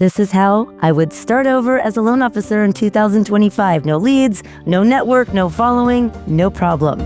This is how I would start over as a loan officer in 2025. No leads, no network, no following, no problem.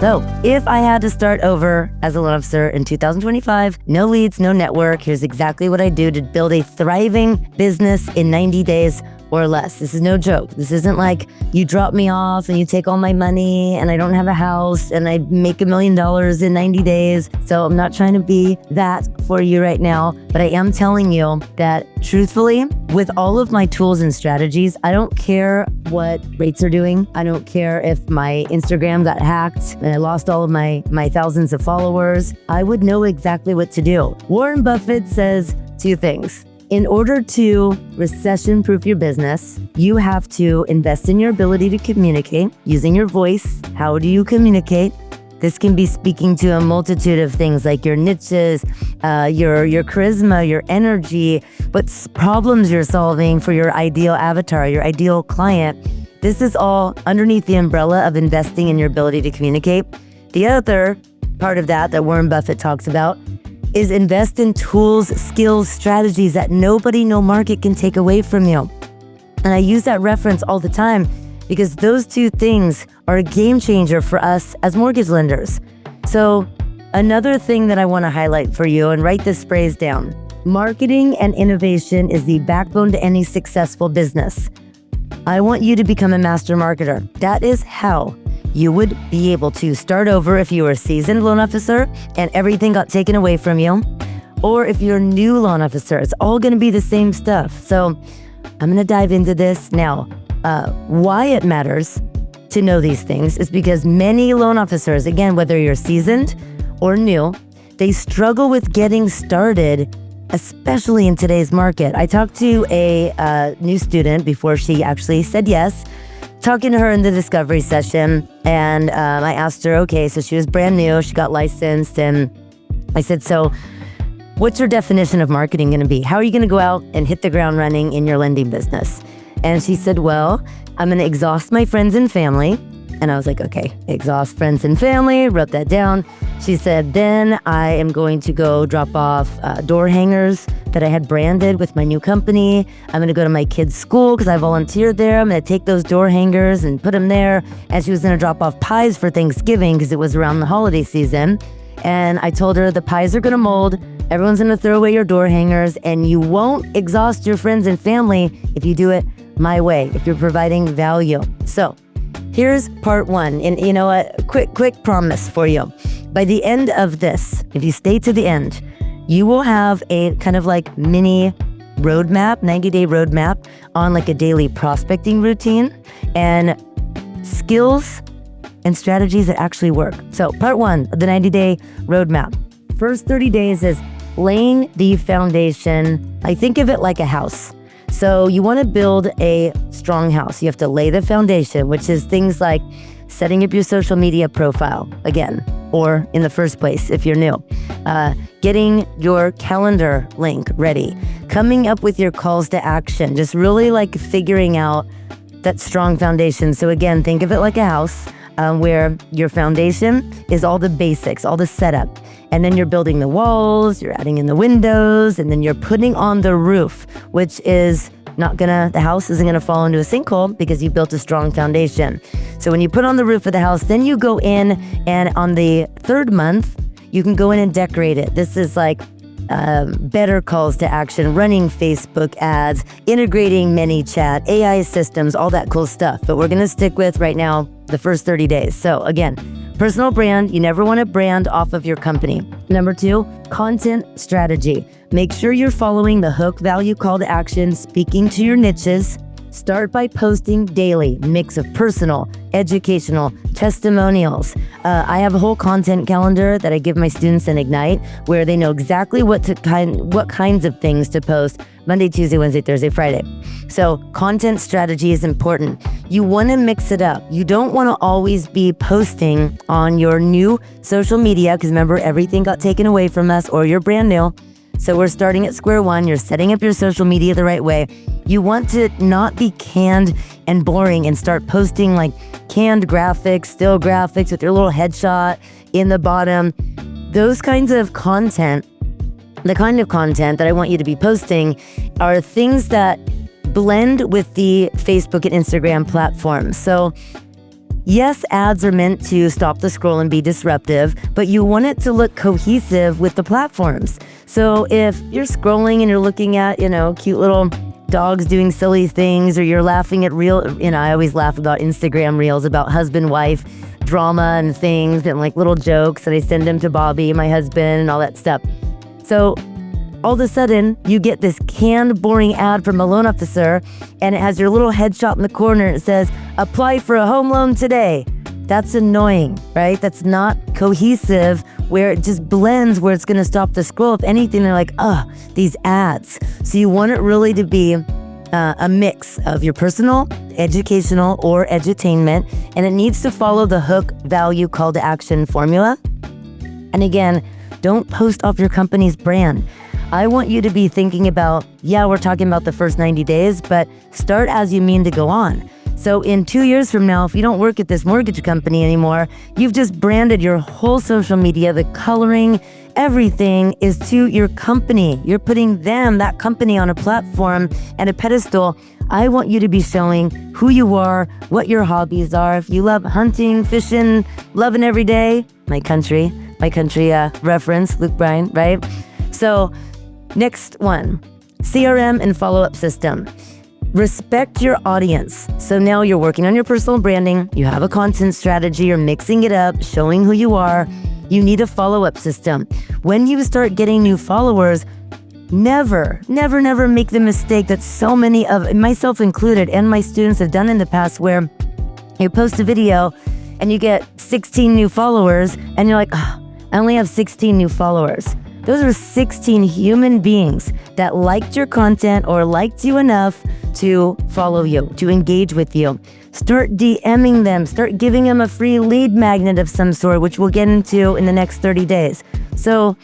So if I had to start over as a loan officer in 2025, no leads, no network, here's exactly what I do to build a thriving business in 90 days or less. This is no joke. This isn't like you drop me off and you take all my money and I don't have a house and I make $1 million in 90 days. So I'm not trying to be that for you right now, but I am telling you that truthfully, with all of my tools and strategies, I don't care what rates are doing. I don't care if my Instagram got hacked and I lost all of my thousands of followers. I would know exactly what to do. Warren Buffett says 2 things. In order to recession-proof your business, you have to invest in your ability to communicate using your voice. How do you communicate? This can be speaking to a multitude of things like your niches, your charisma, your energy, what problems you're solving for your ideal avatar, your ideal client. This is all underneath the umbrella of investing in your ability to communicate. The other part of that Warren Buffett talks about is invest in tools, skills, strategies that nobody, no market can take away from you. And I use that reference all the time because those 2 things are a game changer for us as mortgage lenders. So another thing that I want to highlight for you, and write this phrase down: marketing and innovation is the backbone to any successful business. I want you to become a master marketer. That is how you would be able to start over if you were a seasoned loan officer and everything got taken away from you, or if you're a new loan officer. It's all going to be the same stuff. So I'm going to dive into this now. Why it matters to know these things is because many loan officers, again, whether you're seasoned or new, they struggle with getting started, especially in today's market. I talked to a new student before she actually said yes, talking to her in the discovery session, and I asked her, okay, so she was brand new, she got licensed, and I said, so what's your definition of marketing going to be? How are you going to go out and hit the ground running in your lending business? And she said, well, I'm going to exhaust my friends and family. And I was like, okay, exhaust friends and family, wrote that down. She said, then I am going to go drop off door hangers that I had branded with my new company. I'm going to go to my kids' school because I volunteered there. I'm going to take those door hangers and put them there. And she was going to drop off pies for Thanksgiving because it was around the holiday season. And I told her the pies are going to mold. Everyone's going to throw away your door hangers, and you won't exhaust your friends and family if you do it my way, if you're providing value. So here's part 1. And you know what? Quick promise for you. By the end of this, if you stay to the end, you will have a kind of like mini roadmap, 90-day roadmap on like a daily prospecting routine and skills and strategies that actually work. So part 1 of the 90-day roadmap. First 30 days is laying the foundation. I think of it like a house. So you want to build a strong house. You have to lay the foundation, which is things like setting up your social media profile again, or in the first place, if you're new, getting your calendar link ready, coming up with your calls to action, just really like figuring out that strong foundation. So again, think of it like a house where your foundation is all the basics, all the setup. And then you're building the walls, you're adding in the windows, and then you're putting on the roof, which is the house isn't gonna fall into a sinkhole because you built a strong foundation. So when you put on the roof of the house, then you go in, and on the 3rd month, you can go in and decorate it. This is like better calls to action, running Facebook ads, integrating ManyChat, AI systems, all that cool stuff. But we're gonna stick with right now the first 30 days. So again, personal brand, you never want to brand off of your company. Number 2, content strategy. Make sure you're following the hook, value, call to action, speaking to your niches. Start by posting daily, mix of personal, educational, testimonials. I have a whole content calendar that I give my students in Ignite where they know exactly what kinds of things to post Monday, Tuesday, Wednesday, Thursday, Friday. So content strategy is important. You want to mix it up. You don't want to always be posting on your new social media because remember, everything got taken away from us, or you're brand new. So we're starting at square one. You're setting up your social media the right way. You want to not be canned and boring and start posting like canned graphics, still graphics with your little headshot, in the bottom. Those kinds of content, the kind of content that I want you to be posting are things that blend with the Facebook and Instagram platforms. So yes, ads are meant to stop the scroll and be disruptive, but you want it to look cohesive with the platforms. So if you're scrolling and you're looking at, cute little dogs doing silly things, or you're laughing at I always laugh about Instagram reels about husband-wife drama and things and like little jokes that I send them to Bobby, my husband, and all that stuff. So all of a sudden, you get this canned, boring ad from a loan officer, and it has your little headshot in the corner. It says, apply for a home loan today. That's annoying, right? That's not cohesive, where it just blends, where it's going to stop the scroll. If anything, they're like, these ads. So you want it really to be a mix of your personal, educational, or edutainment, and it needs to follow the hook, value, call to action formula. And again, don't post off your company's brand. I want you to be thinking about, we're talking about the first 90 days, but start as you mean to go on. So in 2 years from now, if you don't work at this mortgage company anymore, you've just branded your whole social media, the coloring, everything is to your company. You're putting that company on a platform and a pedestal. I want you to be showing who you are, what your hobbies are. If you love hunting, fishing, loving every day, my country reference, Luke Bryan, right? So next one, CRM and follow-up system. Respect your audience. So now you're working on your personal branding, you have a content strategy, you're mixing it up, showing who you are. You need a follow-up system. When you start getting new followers, never make the mistake that so many of, myself included, and my students have done in the past, where you post a video and you get 16 new followers and you're like, I only have 16 new followers. Those are 16 human beings that liked your content or liked you enough to follow you, to engage with you. Start DMing them, start giving them a free lead magnet of some sort, which we'll get into in the next 30 days. So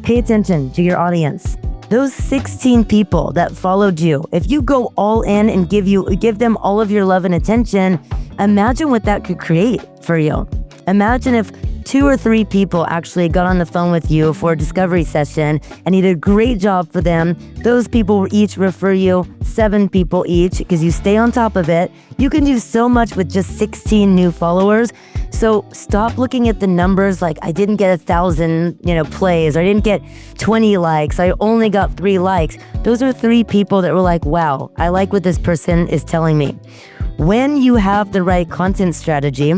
pay attention to your audience. Those 16 people that followed you, if you go all in and give them all of your love and attention, imagine what that could create for you. Imagine if 2 or 3 people actually got on the phone with you for a discovery session and you did a great job for them. Those people will each refer you 7 people each, because you stay on top of it. You can do so much with just 16 new followers. So stop looking at the numbers like, I didn't get 1,000, plays, or I didn't get 20 likes. I only got 3 likes. Those are 3 people that were like, wow, I like what this person is telling me. When you have the right content strategy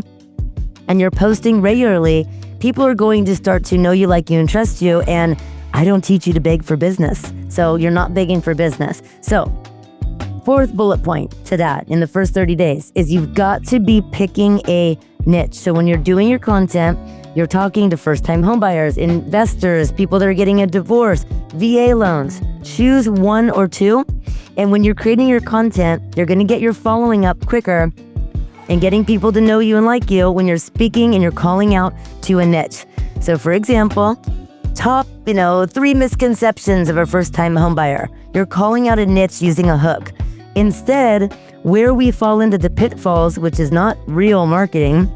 and you're posting regularly, people are going to start to know you, like you, and trust you. And I don't teach you to beg for business. So you're not begging for business. So 4th bullet point to that in the first 30 days is you've got to be picking a niche. So when you're doing your content, you're talking to first-time homebuyers, investors, people that are getting a divorce, VA loans. Choose 1 or 2. And when you're creating your content, you're going to get your following up quicker and getting people to know you and like you when you're speaking and you're calling out to a niche. So for example, top, 3 misconceptions of a first-time homebuyer. You're calling out a niche using a hook. Instead, where we fall into the pitfalls, which is not real marketing,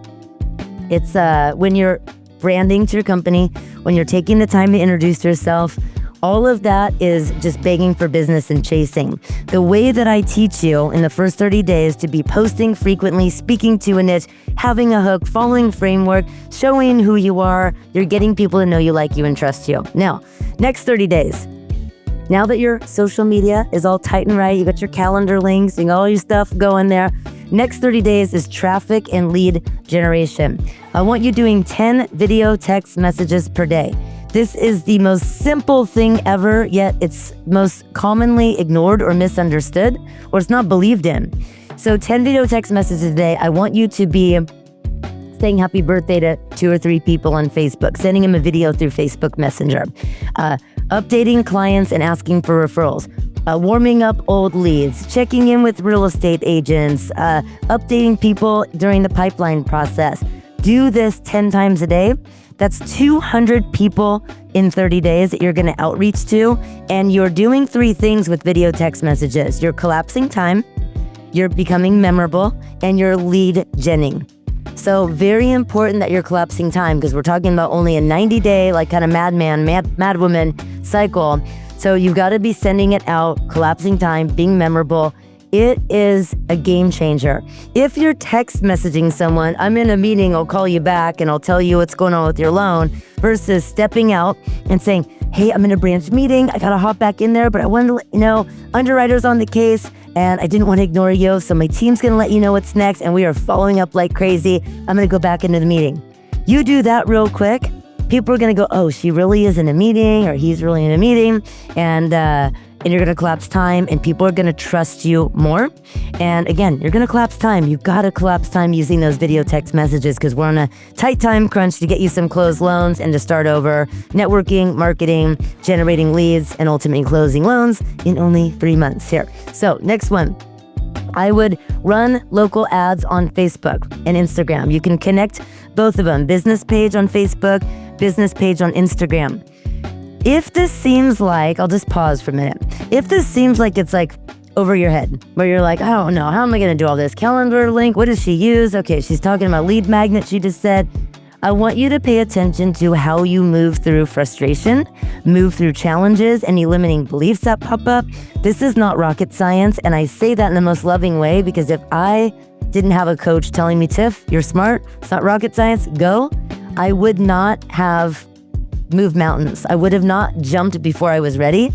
it's when you're branding to your company, when you're taking the time to introduce yourself, all of that is just begging for business and chasing. The way that I teach you in the first 30 days to be posting frequently, speaking to a niche, having a hook, following framework, showing who you are, you're getting people to know you, like you, and trust you. Now, next 30 days. Now that your social media is all tight and right, you got your calendar links, you got all your stuff going there. Next 30 days is traffic and lead generation. I want you doing 10 video text messages per day. This is the most simple thing ever, yet it's most commonly ignored or misunderstood, or it's not believed in. So 10 video text messages a day. I want you to be saying happy birthday to 2 or 3 people on Facebook, sending them a video through Facebook Messenger, updating clients and asking for referrals, warming up old leads, checking in with real estate agents, updating people during the pipeline process. Do this 10 times a day. That's 200 people in 30 days that you're going to outreach to. And you're doing 3 things with video text messages. You're collapsing time, you're becoming memorable, and you're lead genning. So very important that you're collapsing time, because we're talking about only a 90-day, like kind of madwoman cycle. So you've got to be sending it out, collapsing time, being memorable. It is a game changer. If you're text messaging someone, I'm in a meeting, I'll call you back and I'll tell you what's going on with your loan, versus stepping out and saying, hey, I'm in a branch meeting, I gotta hop back in there, but I wanted to let you know, underwriter's on the case and I didn't want to ignore you, so my team's gonna let you know what's next and we are following up like crazy. I'm gonna go back into the meeting. You do that real quick, people are gonna go, oh, she really is in a meeting, or he's really in a meeting, and you're gonna collapse time, and people are gonna trust you more. And again, you're gonna collapse time. You gotta collapse time using those video text messages, because we're on a tight time crunch to get you some closed loans and to start over networking, marketing, generating leads, and ultimately closing loans in only 3 months here. So next one, I would run local ads on Facebook and Instagram. You can connect both of them, business page on Facebook, business page on Instagram. If this seems like, I'll just pause for a minute. If this seems like it's like over your head, where you're like, I don't know, how am I gonna do all this? Calendar link, what does she use? Okay, she's talking about lead magnet, she just said. I want you to pay attention to how you move through frustration, move through challenges, any limiting beliefs that pop up. This is not rocket science, and I say that in the most loving way, because if I didn't have a coach telling me, Tiff, you're smart, it's not rocket science, go, I would not have moved mountains. I would have not jumped before I was ready.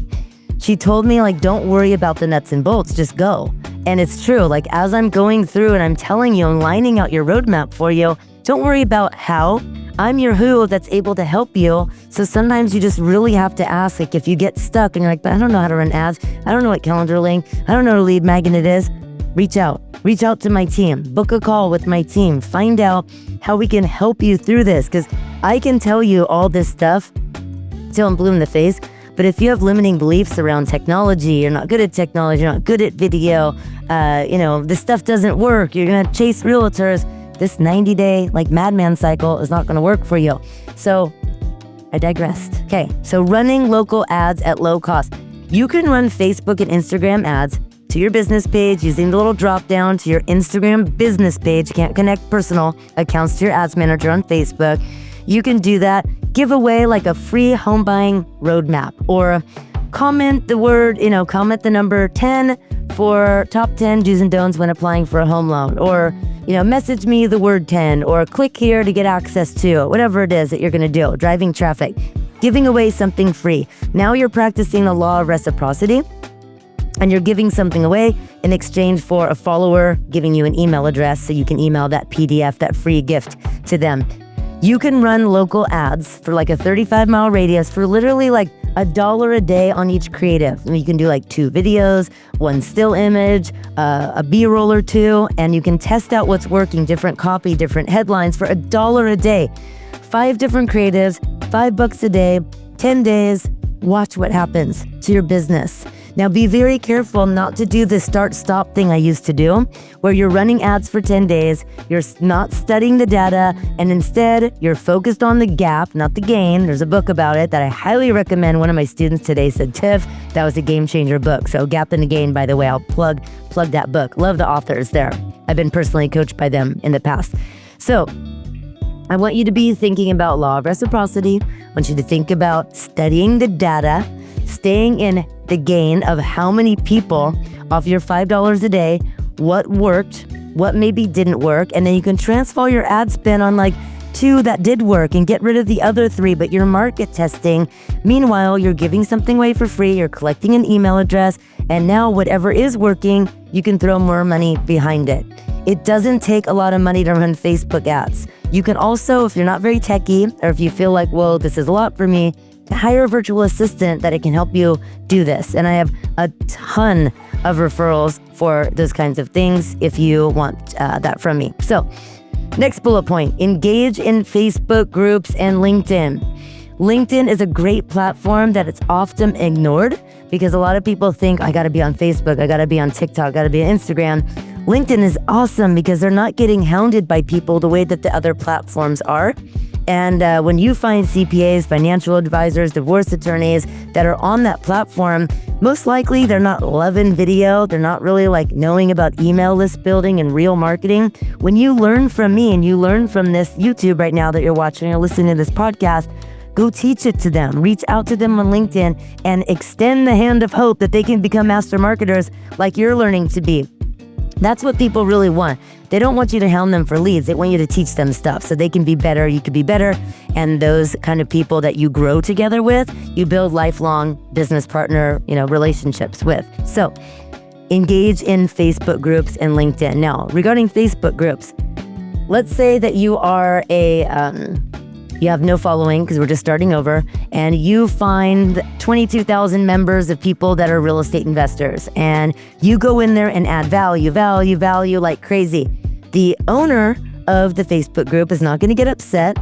She told me, like, don't worry about the nuts and bolts, just go. And it's true, like, as I'm going through and I'm telling you and lining out your roadmap for you, don't worry about how. I'm your who that's able to help you. So sometimes you just really have to ask, like, if you get stuck and you're like, but I don't know how to run ads, I don't know what calendar link, I don't know what a lead magnet is, reach out to my team, book a call with my team, find out how we can help you through this, because I can tell you all this stuff till I'm blue in the face, but if you have limiting beliefs around technology, you're not good at technology, you're not good at video, this stuff doesn't work, you're gonna chase realtors, this 90-day like madman cycle is not gonna work for you. So I digressed. Okay, so running local ads at low cost. You can run Facebook and Instagram ads to your business page using the little drop down to your Instagram business page. You can't connect personal accounts to your ads manager on Facebook. You can do that. Give away like a free home buying roadmap, or comment the number 10 for top 10 do's and don'ts when applying for a home loan, or message me the word 10, or click here to get access to whatever it is that you're going to do, driving traffic, giving away something free. Now you're practicing the law of reciprocity, and you're giving something away in exchange for a follower giving you an email address so you can email that PDF, that free gift to them. You can run local ads for like a 35-mile radius for literally like $1 a day on each creative. And you can do like 2 videos, 1 still image, a B-roll or 2, and you can test out what's working, different copy, different headlines for $1 a day. 5 different creatives, $5 a day, 10 days. Watch what happens to your business. Now be very careful not to do the start-stop thing I used to do, where you're running ads for 10 days, you're not studying the data, and instead you're focused on the gap, not the gain. There's a book about it that I highly recommend. One of my students today said, Tiff, that was a game changer book. So Gap and the Gain, by the way, I'll plug that book. Love the authors there. I've been personally coached by them in the past. So I want you to be thinking about law of reciprocity. I want you to think about studying the data, staying in the gain of how many people off your $5 a day, what worked, what maybe didn't work, and then you can transfer your ad spend on like 2 that did work and get rid of the other 3, but you're market testing. Meanwhile, you're giving something away for free, you're collecting an email address, and now whatever is working, you can throw more money behind it. It doesn't take a lot of money to run Facebook ads. You can also, if you're not very techy, or if you feel like, whoa, this is a lot for me, hire a virtual assistant that it can help you do this. And I have a ton of referrals for those kinds of things if you want that from me. So next bullet point, engage in Facebook groups and LinkedIn. LinkedIn is a great platform that it's often ignored because a lot of people think I gotta be on Facebook, I gotta be on TikTok, I gotta be on Instagram. LinkedIn is awesome because they're not getting hounded by people the way that the other platforms are. And when you find CPAs, financial advisors, divorce attorneys that are on that platform, most likely they're not loving video. They're not really like knowing about email list building and real marketing. When you learn from me and you learn from this YouTube right now that you're watching or listening to this podcast, go teach it to them. Reach out to them on LinkedIn and extend the hand of hope that they can become master marketers like you're learning to be. That's what people really want. They don't want you to hound them for leads. They want you to teach them stuff so they can be better, you could be better. And those kind of people that you grow together with, you build lifelong business partner, relationships with. So engage in Facebook groups and LinkedIn. Now, regarding Facebook groups, let's say that you are you have no following because we're just starting over, and you find 22,000 members of people that are real estate investors, and you go in there and add value like crazy. The owner of the Facebook group is not going to get upset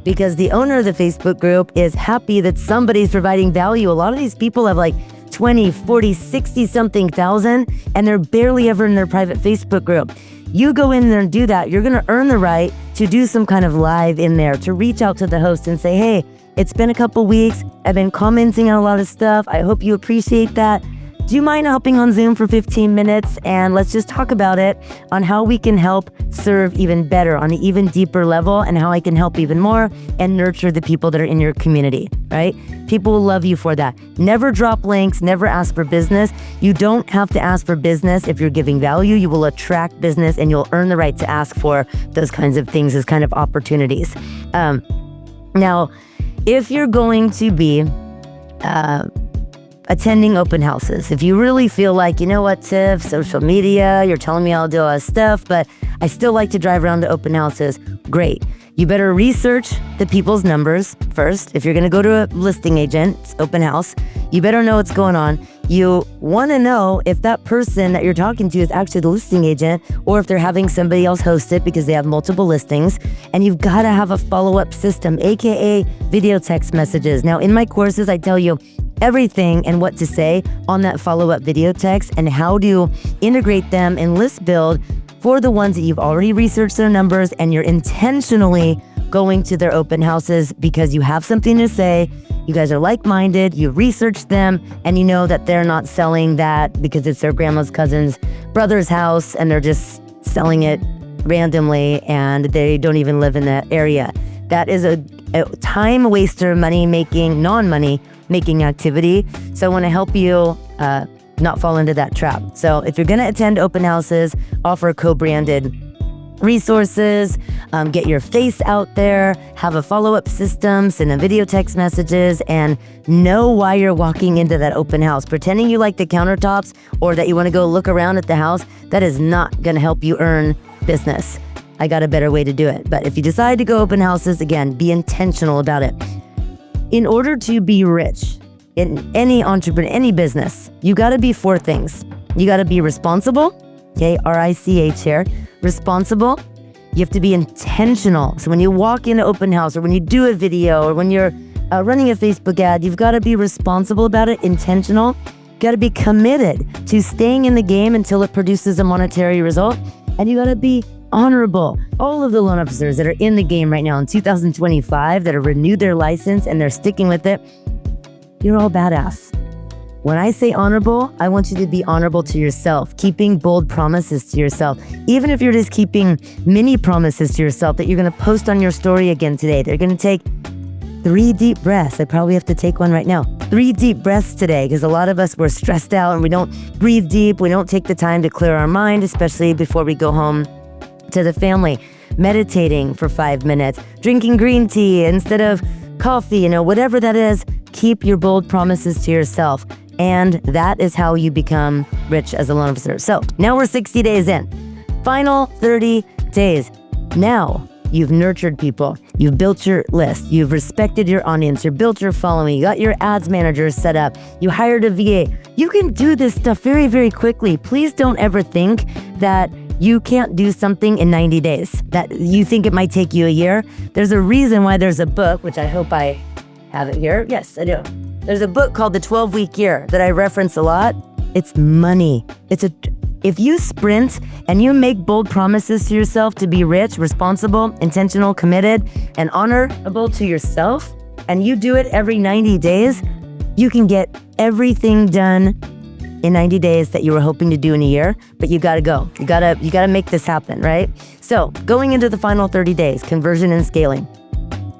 because the owner of the Facebook group is happy that somebody's providing value. A lot of these people have like 20, 40, 60 something thousand, and they're barely ever in their private Facebook group. You go in there and do that, you're going to earn the right to do some kind of live in there, to reach out to the host and say, hey, it's been a couple weeks. I've been commenting on a lot of stuff. I hope you appreciate that. Do you mind hopping on Zoom for 15 minutes and let's just talk about it on how we can help serve even better on an even deeper level and how I can help even more and nurture the people that are in your community, right? People will love you for that. Never drop links, never ask for business. You don't have to ask for business if you're giving value. You will attract business and you'll earn the right to ask for those kinds of things, those kind of opportunities. Now, if you're going to be attending open houses, if you really feel like, you know what, Tiff, social media, you're telling me I'll do all this stuff, but I still like to drive around to open houses, great. You better research the people's numbers first. If you're going to go to a listing agent, open house, you better know what's going on. You want to know if that person that you're talking to is actually the listing agent or if they're having somebody else host it because they have multiple listings. And you've got to have a follow-up system, aka video text messages. Now, in my courses, I tell you everything and what to say on that follow-up video text and how to integrate them in list build for the ones that you've already researched their numbers and you're intentionally going to their open houses because you have something to say, you guys are like-minded, you researched them, and you know that they're not selling that because it's their grandma's cousin's brother's house and they're just selling it randomly and they don't even live in that area. That is a time waster, non-money making activity. So I want to help you not fall into that trap. So if you're going to attend open houses, offer co-branded resources, get your face out there, have a follow-up system, send a video text messages, and know why you're walking into that open house. Pretending you like the countertops or that you want to go look around at the house, that is not going to help you earn business. I got a better way to do it. But if you decide to go open houses, again, be intentional about it. In order to be rich in any entrepreneur, any business, you got to be four things. You got to be responsible, okay, R-I-C-H here, responsible. You have to be intentional. So when you walk into open house or when you do a video or when you're running a Facebook ad, you've got to be responsible about it, intentional. You got to be committed to staying in the game until it produces a monetary result. And you got to be honorable. All of the loan officers that are in the game right now in 2025 that have renewed their license and they're sticking with it, you're all badass. When I say honorable, I want you to be honorable to yourself, keeping bold promises to yourself. Even if you're just keeping mini promises to yourself that you're going to post on your story again today. They're going to take 3 deep breaths. I probably have to take one right now. 3 deep breaths today because a lot of us, we're stressed out and we don't breathe deep. We don't take the time to clear our mind, especially before we go home to the family. Meditating for 5 minutes, drinking green tea instead of coffee, whatever that is, keep your bold promises to yourself. And that is how you become rich as a loan officer. So now we're 60 days in. Final 30 days. Now you've nurtured people. You've built your list. You've respected your audience. You've built your following. You got your ads manager set up. You hired a VA. You can do this stuff very, very quickly. Please don't ever think that you can't do something in 90 days, that you think it might take you a year. There's a reason why there's a book, which I hope I have it here. Yes, I do. There's a book called The 12-Week Year that I reference a lot. It's money. It's If you sprint and you make bold promises to yourself to be rich, responsible, intentional, committed, and honorable to yourself, and you do it every 90 days, you can get everything done in 90 days that you were hoping to do in a year, but you gotta go. You gotta make this happen, right? So going into the final 30 days, conversion and scaling.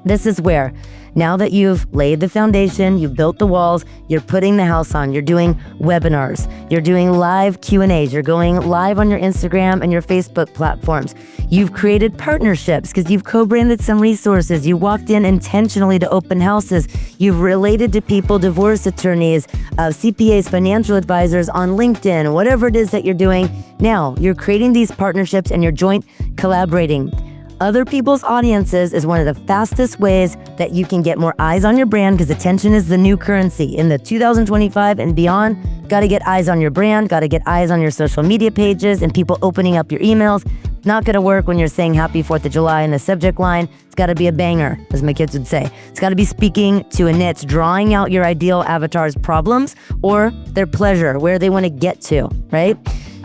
This is where, now that you've laid the foundation, you've built the walls, you're putting the house on, you're doing webinars, you're doing live Q&As, you're going live on your Instagram and your Facebook platforms. You've created partnerships because you've co-branded some resources. You walked in intentionally to open houses. You've related to people, divorce attorneys, CPAs, financial advisors on LinkedIn, whatever it is that you're doing. Now you're creating these partnerships and you're joint collaborating. Other people's audiences is one of the fastest ways that you can get more eyes on your brand, because attention is the new currency. In the 2025 and beyond, got to get eyes on your brand, got to get eyes on your social media pages and people opening up your emails. Not going to work when you're saying happy 4th of July in the subject line. It's got to be a banger, as my kids would say. It's got to be speaking to a niche, drawing out your ideal avatar's problems or their pleasure, where they want to get to, right?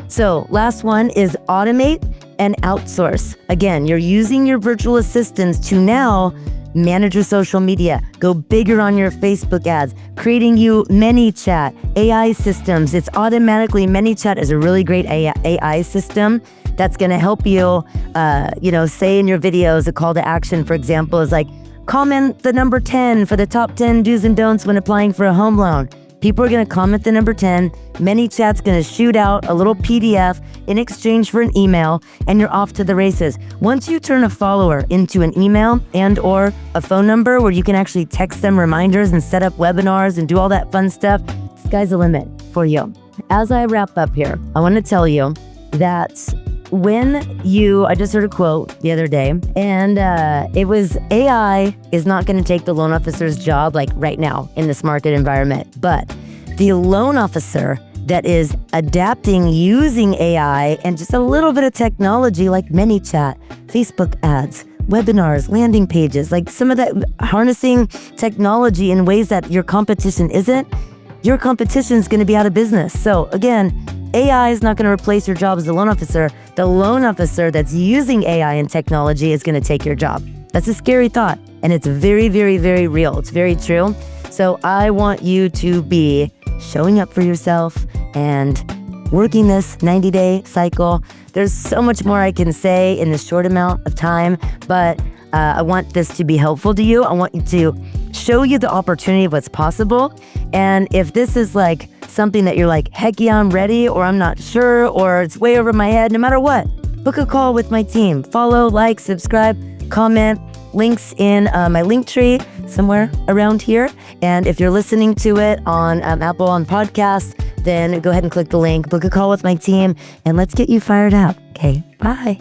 So last one is automate and outsource. Again, you're using your virtual assistants to now manage your social media, go bigger on your Facebook ads, creating you ManyChat, AI systems. It's automatically, ManyChat is a really great AI system that's going to help you, say in your videos, a call to action, for example, is like, comment the number 10 for the top 10 do's and don'ts when applying for a home loan. People are going to comment the number 10. ManyChat's going to shoot out a little PDF in exchange for an email, and you're off to the races. Once you turn a follower into an email and or a phone number where you can actually text them reminders and set up webinars and do all that fun stuff, sky's the limit for you. As I wrap up here, I want to tell you that I just heard a quote the other day, and it was, AI is not going to take the loan officer's job like right now in this market environment, but the loan officer that is adapting using AI and just a little bit of technology like ManyChat, Facebook ads, webinars, landing pages, like some of that, harnessing technology in ways that your competition isn't, your competition is going to be out of business. So again, AI is not going to replace your job as a loan officer. The loan officer that's using AI and technology is going to take your job. That's a scary thought, and it's very, very, very real. It's very true. So I want you to be showing up for yourself and working this 90-day cycle. There's so much more I can say in this short amount of time, but I want this to be helpful to you. I want you to show you the opportunity of what's possible. And if this is like something that you're like, heck yeah, I'm ready, or I'm not sure, or it's way over my head, no matter what, book a call with my team. Follow, like, subscribe, comment, links in my link tree somewhere around here. And if you're listening to it on Apple on podcast, then go ahead and click the link, book a call with my team, and let's get you fired up. Okay, bye.